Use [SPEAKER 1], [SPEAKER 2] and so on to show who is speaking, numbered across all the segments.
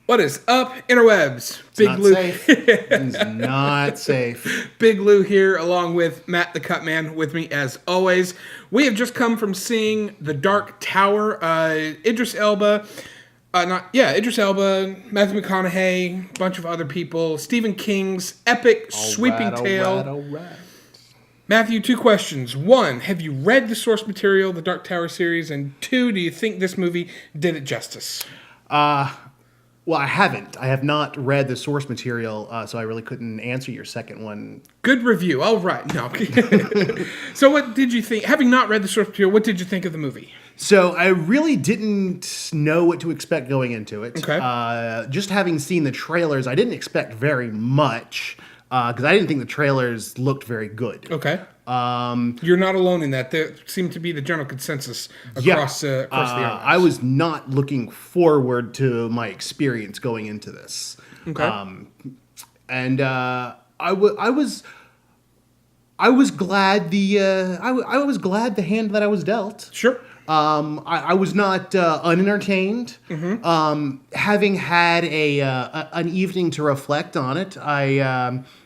[SPEAKER 1] What is up, interwebs?
[SPEAKER 2] It's not safe. It's not safe.
[SPEAKER 1] Big Lou here, along with Matt the Cutman, with me as always. We have just come from seeing The Dark Tower. Idris Elba, Idris Elba, Matthew McConaughey, a bunch of other people. Stephen King's epic sweeping tale.
[SPEAKER 2] All right.
[SPEAKER 1] Matthew, two questions. One, have you read the source material, the Dark Tower series? And two, do you think this movie did it justice?
[SPEAKER 2] Well, I haven't. I have not read the source material, so I really couldn't answer your second one.
[SPEAKER 1] Good review. All right. No. So what did you think? Having not read the source material, what did you think of the movie?
[SPEAKER 2] So I really didn't know what to expect going into it.
[SPEAKER 1] Okay.
[SPEAKER 2] Just having seen the trailers, I didn't expect very much because I didn't think the trailers looked very good.
[SPEAKER 1] Okay. You're not alone in that. There seemed to be the general consensus across the audience.
[SPEAKER 2] I was not looking forward to my experience going into this.
[SPEAKER 1] Okay.
[SPEAKER 2] I was glad I was glad the hand that I was dealt.
[SPEAKER 1] Sure.
[SPEAKER 2] I was not unentertained.
[SPEAKER 1] Mm-hmm.
[SPEAKER 2] Having had an evening to reflect on it,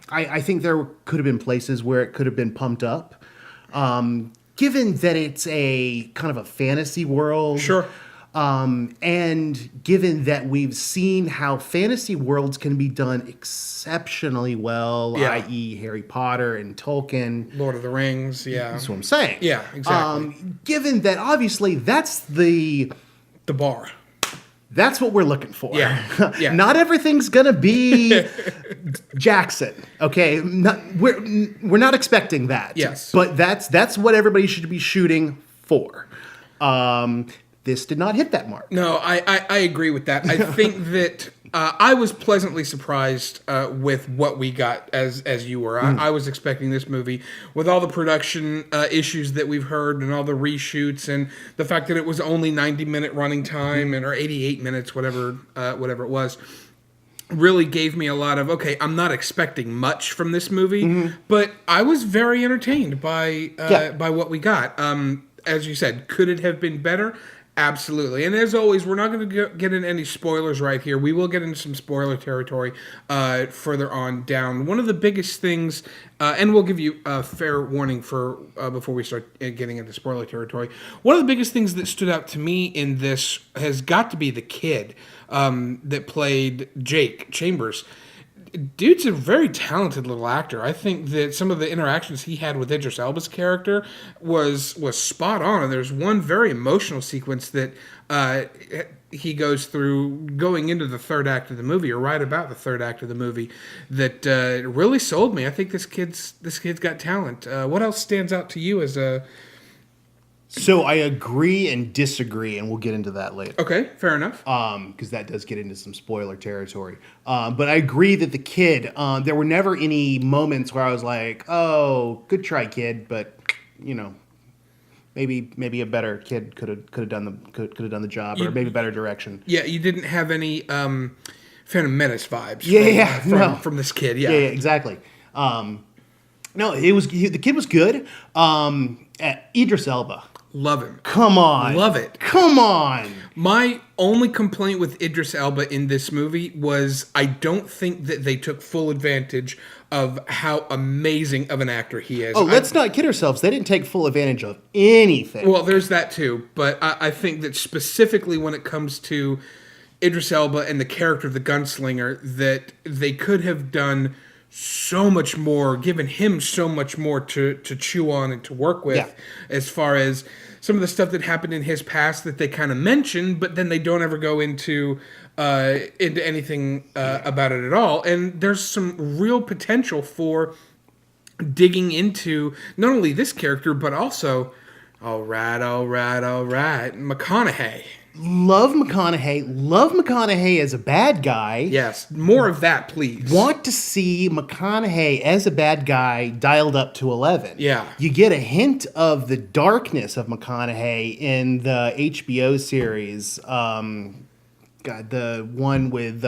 [SPEAKER 2] I think there could have been places where it could have been pumped up. Given that it's a kind of a fantasy world.
[SPEAKER 1] Sure.
[SPEAKER 2] And given that we've seen how fantasy worlds can be done exceptionally well, i.e. Harry Potter and Tolkien.
[SPEAKER 1] Lord of the Rings, yeah.
[SPEAKER 2] That's what I'm saying.
[SPEAKER 1] Yeah, exactly.
[SPEAKER 2] Given that obviously that's the
[SPEAKER 1] bar.
[SPEAKER 2] That's what we're looking for.
[SPEAKER 1] Yeah. Yeah.
[SPEAKER 2] Not everything's gonna be Jackson. Okay, we're not expecting that.
[SPEAKER 1] Yes,
[SPEAKER 2] but that's what everybody should be shooting for. This did not hit that mark.
[SPEAKER 1] No, I agree with that. I think that I was pleasantly surprised with what we got as you were. I was expecting this movie with all the production issues that we've heard and all the reshoots and the fact that it was only 90-minute running time or 88 minutes, whatever it was. Really gave me a lot of, okay, I'm not expecting much from this movie, but I was very entertained by what we got. As you said, could it have been better? Absolutely. And as always, we're not going to get into any spoilers right here. We will get into some spoiler territory further on down. One of the biggest things, and we'll give you a fair warning for before we start getting into spoiler territory. One of the biggest things that stood out to me in this has got to be the kid that played Jake Chambers. Dude's a very talented little actor. I think that some of the interactions he had with Idris Elba's character was spot on. And there's one very emotional sequence that he goes through going into the third act of the movie, or right about the third act of the movie, that really sold me. I think this kid's got talent. What else stands out to you as a...
[SPEAKER 2] So I agree and disagree, and we'll get into that later.
[SPEAKER 1] Okay, fair enough.
[SPEAKER 2] Because that does get into some spoiler territory. But I agree that the kid, there were never any moments where I was like, "Oh, good try, kid," but maybe a better kid could have done the job, or maybe better direction.
[SPEAKER 1] Yeah, you didn't have any Phantom Menace vibes. From this kid. Yeah,
[SPEAKER 2] exactly. No, the kid was good. Idris Elba.
[SPEAKER 1] Love him.
[SPEAKER 2] Come on.
[SPEAKER 1] Love it.
[SPEAKER 2] Come on.
[SPEAKER 1] My only complaint with Idris Elba in this movie was I don't think that they took full advantage of how amazing of an actor he is.
[SPEAKER 2] Oh, let's not kid ourselves. They didn't take full advantage of anything.
[SPEAKER 1] Well, there's that too. But I think that specifically when it comes to Idris Elba and the character of the gunslinger, that they could have done so much more, given him so much more to chew on and to work with, as far as some of the stuff that happened in his past that they kind of mention, but then they don't ever go into anything about it at all. And there's some real potential for digging into not only this character, but also, all right, McConaughey.
[SPEAKER 2] Love McConaughey as a bad guy.
[SPEAKER 1] Yes, more of that, please.
[SPEAKER 2] Want to see McConaughey as a bad guy dialed up to 11.
[SPEAKER 1] Yeah.
[SPEAKER 2] You get a hint of the darkness of McConaughey in the HBO series. The one with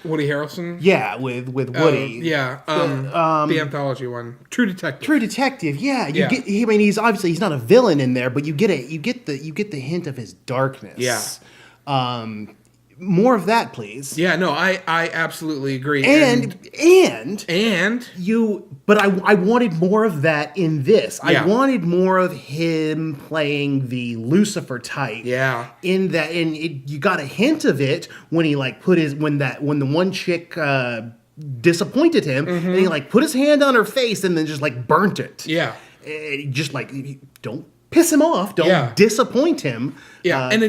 [SPEAKER 1] Woody Harrelson.
[SPEAKER 2] Yeah, with Woody.
[SPEAKER 1] The anthology one, True Detective.
[SPEAKER 2] Yeah, he's obviously not a villain in there, but you get the hint of his darkness.
[SPEAKER 1] Yeah.
[SPEAKER 2] More of that, please.
[SPEAKER 1] Yeah, no, I absolutely agree.
[SPEAKER 2] And
[SPEAKER 1] and
[SPEAKER 2] but I wanted more of that in this.
[SPEAKER 1] Yeah.
[SPEAKER 2] I wanted more of him playing the Lucifer type.
[SPEAKER 1] Yeah.
[SPEAKER 2] In that, and you got a hint of it when he like put his when the one chick disappointed him, and he like put his hand on her face and then just like burnt it.
[SPEAKER 1] Yeah.
[SPEAKER 2] Just like, don't piss him off. Don't disappoint him.
[SPEAKER 1] Yeah, and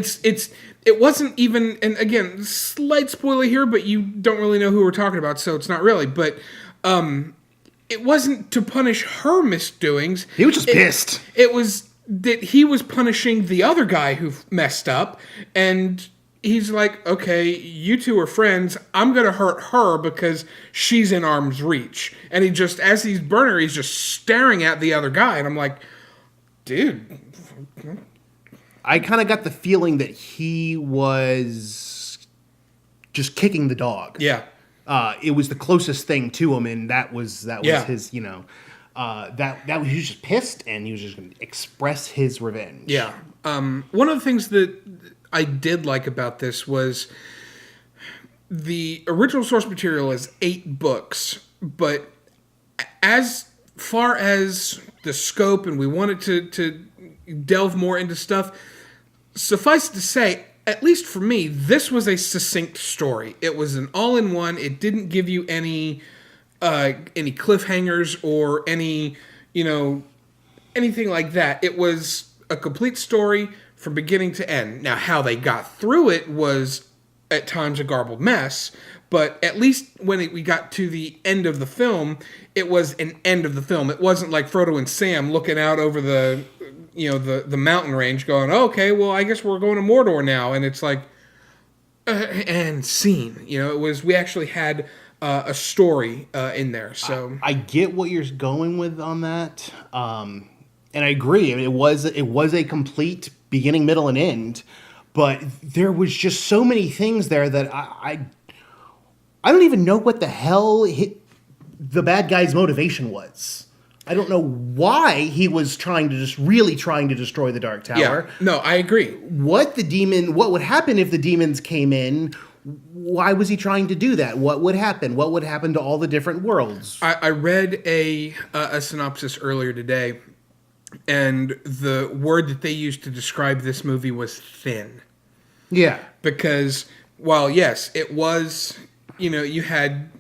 [SPEAKER 1] it wasn't even, and again, slight spoiler here, but you don't really know who we're talking about, so it's not really. But it wasn't to punish her misdoings.
[SPEAKER 2] He was just pissed.
[SPEAKER 1] It was that he was punishing the other guy who messed up, and he's like, okay, you two are friends. I'm going to hurt her because she's in arm's reach. And he just, as he's burning her, he's just staring at the other guy. And I'm like, dude.
[SPEAKER 2] I kind of got the feeling that he was just kicking the dog.
[SPEAKER 1] Yeah.
[SPEAKER 2] It was the closest thing to him, and that was
[SPEAKER 1] Yeah.
[SPEAKER 2] his, he was just pissed, and he was just going to express his revenge.
[SPEAKER 1] Yeah. One of the things that I did like about this was the original source material is 8 books, but as far as the scope, and we wanted to delve more into stuff, suffice to say, at least for me, this was a succinct story. It was an all-in-one. It didn't give you any cliffhangers or any, anything like that. It was a complete story from beginning to end. Now, how they got through it was at times a garbled mess, but at least when we got to the end of the film, it was an end of the film. It wasn't like Frodo and Sam looking out over the mountain range going, oh, okay, well, I guess we're going to Mordor now. And it's like, and scene. It was, we actually had a story in there. So
[SPEAKER 2] I get what you're going with on that. And I agree. I mean, it was a complete beginning, middle, and end, but there was just so many things there that I don't even know what the hell the bad guy's motivation was. I don't know why he was really trying to destroy the Dark Tower.
[SPEAKER 1] Yeah, no, I agree.
[SPEAKER 2] What would happen if the demons came in? Why was he trying to do that? What would happen? What would happen to all the different worlds?
[SPEAKER 1] I read a synopsis earlier today, and the word that they used to describe this movie was thin.
[SPEAKER 2] Yeah.
[SPEAKER 1] Because while, yes, it was, you had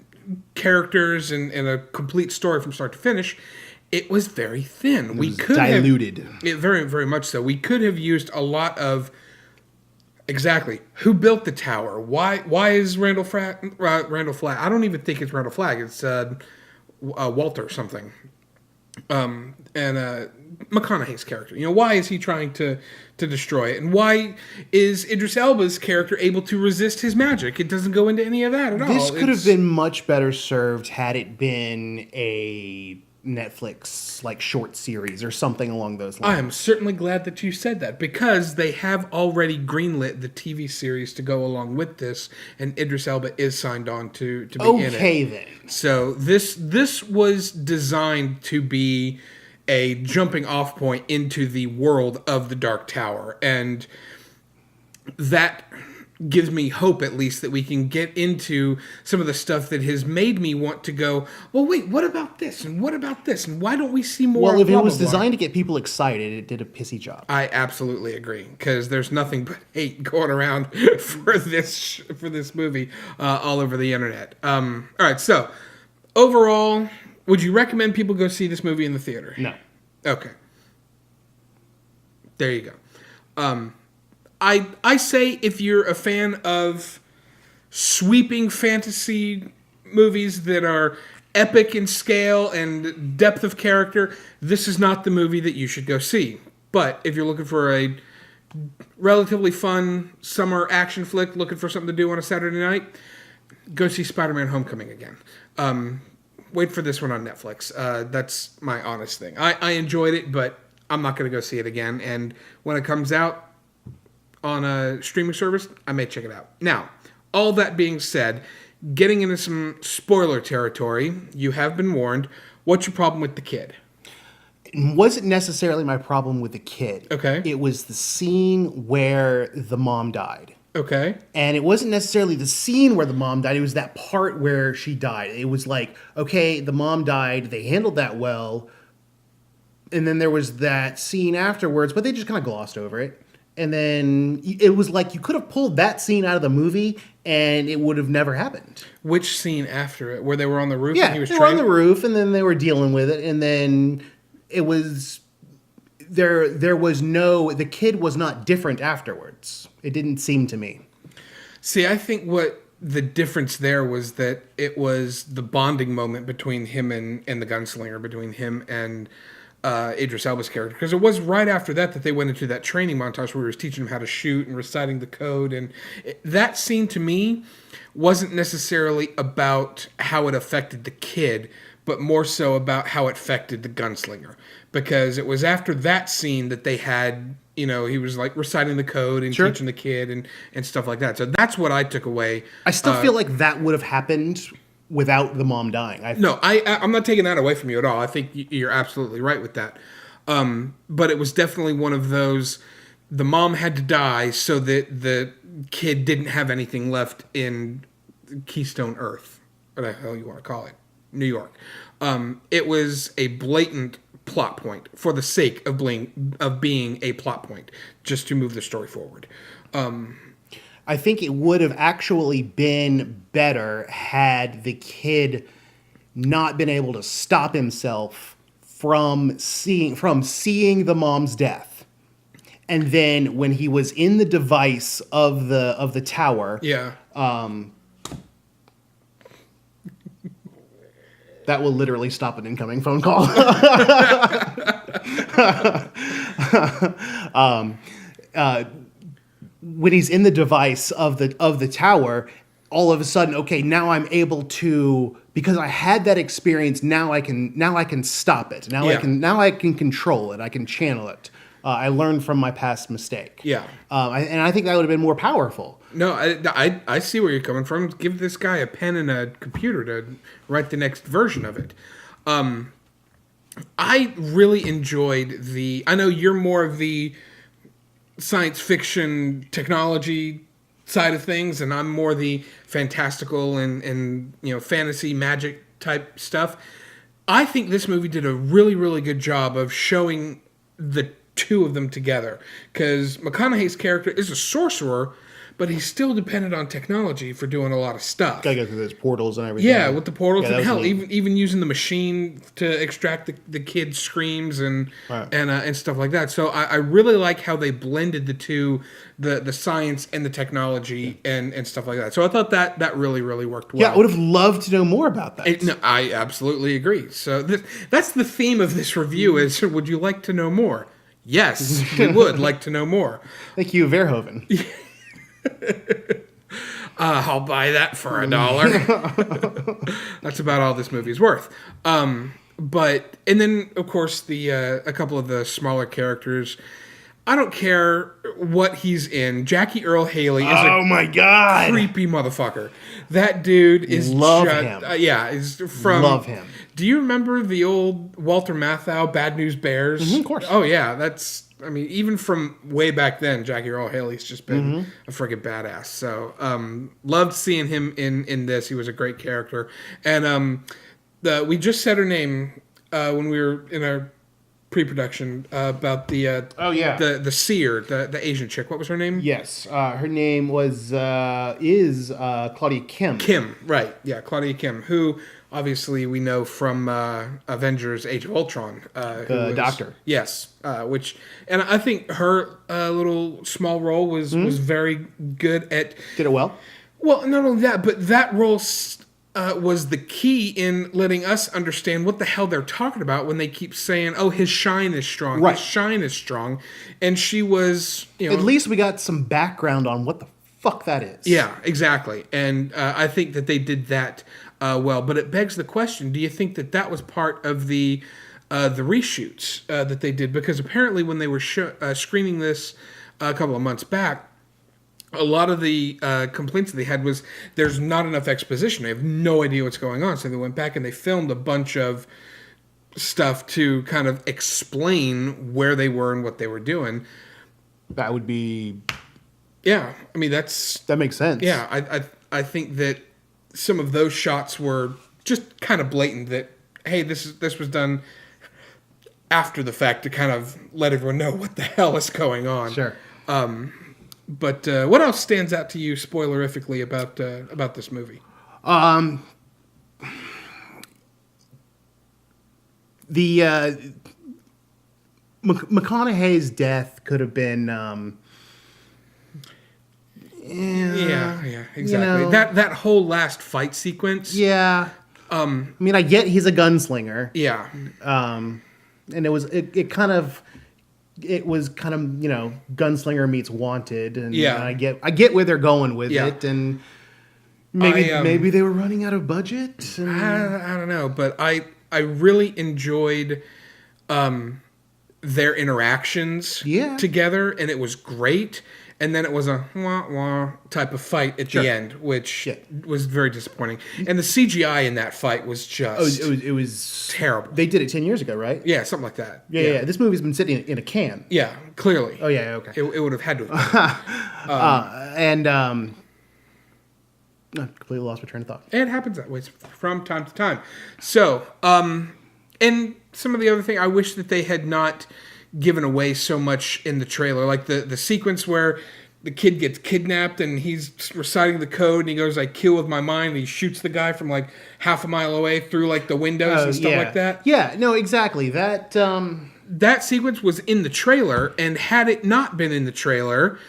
[SPEAKER 1] characters and a complete story from start to finish, it was very thin.
[SPEAKER 2] We could diluted.
[SPEAKER 1] Very, very much so. We could have used a lot of, exactly, who built the tower? Why is Randall Flag? I don't even think it's Randall Flagg. It's Walter something. And McConaughey's character. Why is he trying to destroy it? And why is Idris Elba's character able to resist his magic? It doesn't go into any of that at all.
[SPEAKER 2] This could have been much better served had it been a Netflix short series or something along those lines.
[SPEAKER 1] I am certainly glad that you said that, because they have already greenlit the TV series to go along with this, and Idris Elba is signed on to be in it.
[SPEAKER 2] Okay then.
[SPEAKER 1] So this was designed to be a jumping off point into the world of the Dark Tower, and that gives me hope, at least, that we can get into some of the stuff that has made me want to go, well, wait, what about this? And what about this? And why don't we see more?
[SPEAKER 2] Well, if
[SPEAKER 1] blah,
[SPEAKER 2] it was
[SPEAKER 1] blah, blah?
[SPEAKER 2] designed to get people excited, it did a pissy job.
[SPEAKER 1] I absolutely agree, because there's nothing but hate going around for this movie all over the internet. All right, so overall, would you recommend people go see this movie in the theater?
[SPEAKER 2] No.
[SPEAKER 1] Okay. There you go. I say if you're a fan of sweeping fantasy movies that are epic in scale and depth of character, this is not the movie that you should go see. But if you're looking for a relatively fun summer action flick, looking for something to do on a Saturday night, go see Spider-Man Homecoming again. Wait for this one on Netflix. That's my honest thing. I enjoyed it, but I'm not going to go see it again. And when it comes out on a streaming service, I may check it out. Now, all that being said, getting into some spoiler territory, you have been warned. What's your problem with the kid?
[SPEAKER 2] It wasn't necessarily my problem with the kid.
[SPEAKER 1] Okay.
[SPEAKER 2] It was the scene where the mom died.
[SPEAKER 1] Okay.
[SPEAKER 2] And it wasn't necessarily the scene where the mom died. It was that part where she died. It was like, okay, the mom died. They handled that well. And then there was that scene afterwards, but they just kind of glossed over it. And then it was like you could have pulled that scene out of the movie and it would have never happened.
[SPEAKER 1] Which scene after it? Where they were on the roof
[SPEAKER 2] Yeah,
[SPEAKER 1] and he was
[SPEAKER 2] they were on
[SPEAKER 1] trained?
[SPEAKER 2] the roof and then they were dealing with it. And then it was... There was no... The kid was not different afterwards. It didn't seem to me.
[SPEAKER 1] See, I think what the difference there was that it was the bonding moment between him and the gunslinger, between him and Idris Elba's character. Because it was right after that they went into that training montage where he was teaching him how to shoot and reciting the code. And that scene, to me, wasn't necessarily about how it affected the kid, but more so about how it affected the gunslinger. Because it was after that scene that they had... he was like reciting the code and teaching the kid and stuff like that. So that's what I took away.
[SPEAKER 2] I still feel like that would have happened without the mom dying.
[SPEAKER 1] No, I'm not taking that away from you at all. I think you're absolutely right with that. But it was definitely one of those, the mom had to die so that the kid didn't have anything left in Keystone Earth, whatever the hell you want to call it, New York. It was a blatant plot point for the sake of being a plot point, just to move the story forward.
[SPEAKER 2] I think it would have actually been better had the kid not been able to stop himself from seeing the mom's death. And then when he was in the device of the tower,
[SPEAKER 1] Yeah.
[SPEAKER 2] That will literally stop an incoming phone call. When he's in the device of the tower, all of a sudden, okay, now I'm able to, because I had that experience. Now I can stop it. Now I can control it. I can channel it. I learned from my past mistake.
[SPEAKER 1] Yeah.
[SPEAKER 2] And I think that would have been more powerful.
[SPEAKER 1] No, I see where you're coming from. Give this guy a pen and a computer to write the next version of it. I really enjoyed I know you're more of the science fiction technology side of things, and I'm more the fantastical and fantasy magic type stuff. I think this movie did a really, really good job of showing the two of them together, because McConaughey's character is a sorcerer, but he's still dependent on technology for doing a lot of stuff.
[SPEAKER 2] Gotta go through those portals and everything.
[SPEAKER 1] Yeah, with the portals,
[SPEAKER 2] Yeah,
[SPEAKER 1] and hell,
[SPEAKER 2] neat.
[SPEAKER 1] even using the machine to extract the kid's screams and stuff like that. So I really like how they blended the two, the science and the technology and stuff like that. So I thought that really, really worked well.
[SPEAKER 2] Yeah, I would have loved to know more about that.
[SPEAKER 1] No, I absolutely agree. So that's the theme of this review is, would you like to know more? Yes, we would like to know more.
[SPEAKER 2] Thank you, Verhoeven.
[SPEAKER 1] I'll buy that for $1. That's about all this movie's worth. But then of course a couple of the smaller characters. I don't care what he's in. Jackie Earl Haley is
[SPEAKER 2] my god,
[SPEAKER 1] creepy motherfucker. That dude is
[SPEAKER 2] Love him.
[SPEAKER 1] Is from
[SPEAKER 2] Love him.
[SPEAKER 1] Do you remember the old Walter Matthau Bad News Bears?
[SPEAKER 2] Of course.
[SPEAKER 1] Oh yeah, even from way back then, Jackie Earl Haley's just been a friggin' badass. So loved seeing him in this. He was a great character. And we just said her name when we were in our pre-production about the the seer, the Asian chick. What was her name?
[SPEAKER 2] Yes, her name is Claudia Kim.
[SPEAKER 1] Kim, right? Yeah, Claudia Kim, who obviously we know from Avengers: Age of Ultron.
[SPEAKER 2] The Doctor.
[SPEAKER 1] Yes, and I think her little small role was very good at.
[SPEAKER 2] Did it well?
[SPEAKER 1] Well, not only that, but that role was the key in letting us understand what the hell they're talking about when they keep saying, "Oh, his shine is strong.
[SPEAKER 2] Right.
[SPEAKER 1] His shine is strong," and she was,
[SPEAKER 2] At least we got some background on what the fuck that is.
[SPEAKER 1] Yeah, exactly. And I think that they did that well. But it begs the question: do you think that was part of the reshoots that they did? Because apparently, when they were screening this a couple of months back, a lot of the complaints that they had was there's not enough exposition. They have no idea what's going on. So they went back and they filmed a bunch of stuff to kind of explain where they were and what they were doing.
[SPEAKER 2] That would be
[SPEAKER 1] Yeah, I mean
[SPEAKER 2] That makes sense.
[SPEAKER 1] yeah. I think that some of those shots were just kind of blatant. That hey, this was done after the fact to kind of let everyone know what the hell is going on.
[SPEAKER 2] Sure.
[SPEAKER 1] But what else stands out to you, spoilerifically, about this movie?
[SPEAKER 2] The McConaughey's death could have been.
[SPEAKER 1] Yeah, exactly.
[SPEAKER 2] you know.
[SPEAKER 1] That whole last fight sequence.
[SPEAKER 2] Yeah. I mean, I get he's a gunslinger.
[SPEAKER 1] Yeah.
[SPEAKER 2] And it was kind of gunslinger meets wanted, and
[SPEAKER 1] Yeah.
[SPEAKER 2] I get where they're going with
[SPEAKER 1] Yeah.
[SPEAKER 2] it, and maybe they were running out of budget. And,
[SPEAKER 1] I don't know, but I really enjoyed their interactions together, and it was great. And then it was a wah wah type of fight at the end, which was very disappointing. And the CGI in that fight was just
[SPEAKER 2] it was
[SPEAKER 1] terrible.
[SPEAKER 2] They did it 10 years ago, right?
[SPEAKER 1] Yeah, something like that.
[SPEAKER 2] Yeah. This movie's been sitting in a can.
[SPEAKER 1] Yeah, clearly.
[SPEAKER 2] Oh yeah, okay.
[SPEAKER 1] It would have had to have been.
[SPEAKER 2] I completely lost my train of thought.
[SPEAKER 1] It happens that way from time to time. So, and some of the other thing, I wish that they had not given away so much in the trailer, like the sequence where the kid gets kidnapped and he's reciting the code and he goes, "I kill with my mind," and he shoots the guy from like half a mile away through like the windows and stuff like that.
[SPEAKER 2] Yeah, no, exactly.
[SPEAKER 1] That sequence was in the trailer, and had it not been in the trailer,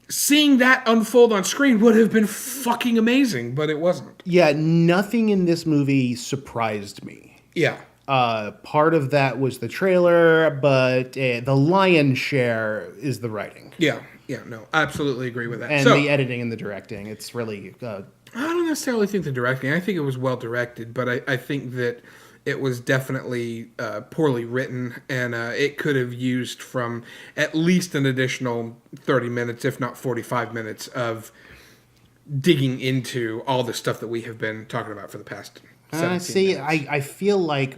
[SPEAKER 1] seeing that unfold on screen would have been fucking amazing, but it wasn't.
[SPEAKER 2] Yeah, nothing in this movie surprised me.
[SPEAKER 1] Yeah.
[SPEAKER 2] Part of that was the trailer, but the lion's share is the writing.
[SPEAKER 1] Yeah, no, I absolutely agree with that.
[SPEAKER 2] And
[SPEAKER 1] so,
[SPEAKER 2] the editing and the directing. It's really...
[SPEAKER 1] I don't necessarily think the directing. I think it was well directed, but I think that it was definitely poorly written, and it could have used from at least an additional 30 minutes, if not 45 minutes, of digging into all the stuff that we have been talking about for the past 17 minutes.
[SPEAKER 2] I feel like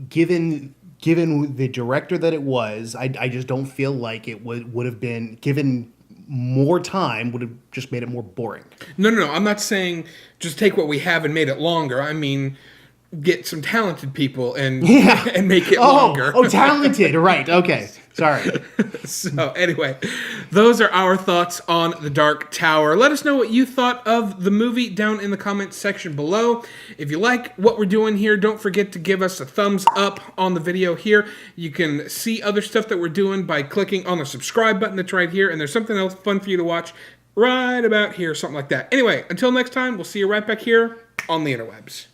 [SPEAKER 2] given the director that it was, I just don't feel like it would have been given more time would have just made it more boring.
[SPEAKER 1] No. I'm not saying just take what we have and made it longer. I mean, get some talented people and make it longer.
[SPEAKER 2] Oh, talented. Right. Okay. Sorry.
[SPEAKER 1] So anyway, those are our thoughts on The Dark Tower. Let us know what you thought of the movie down in the comments section below. If you like what we're doing here, don't forget to give us a thumbs up on the video here. You can see other stuff that we're doing by clicking on the subscribe button that's right here, and there's something else fun for you to watch right about here, something like that. Anyway, until next time, we'll see you right back here on the interwebs.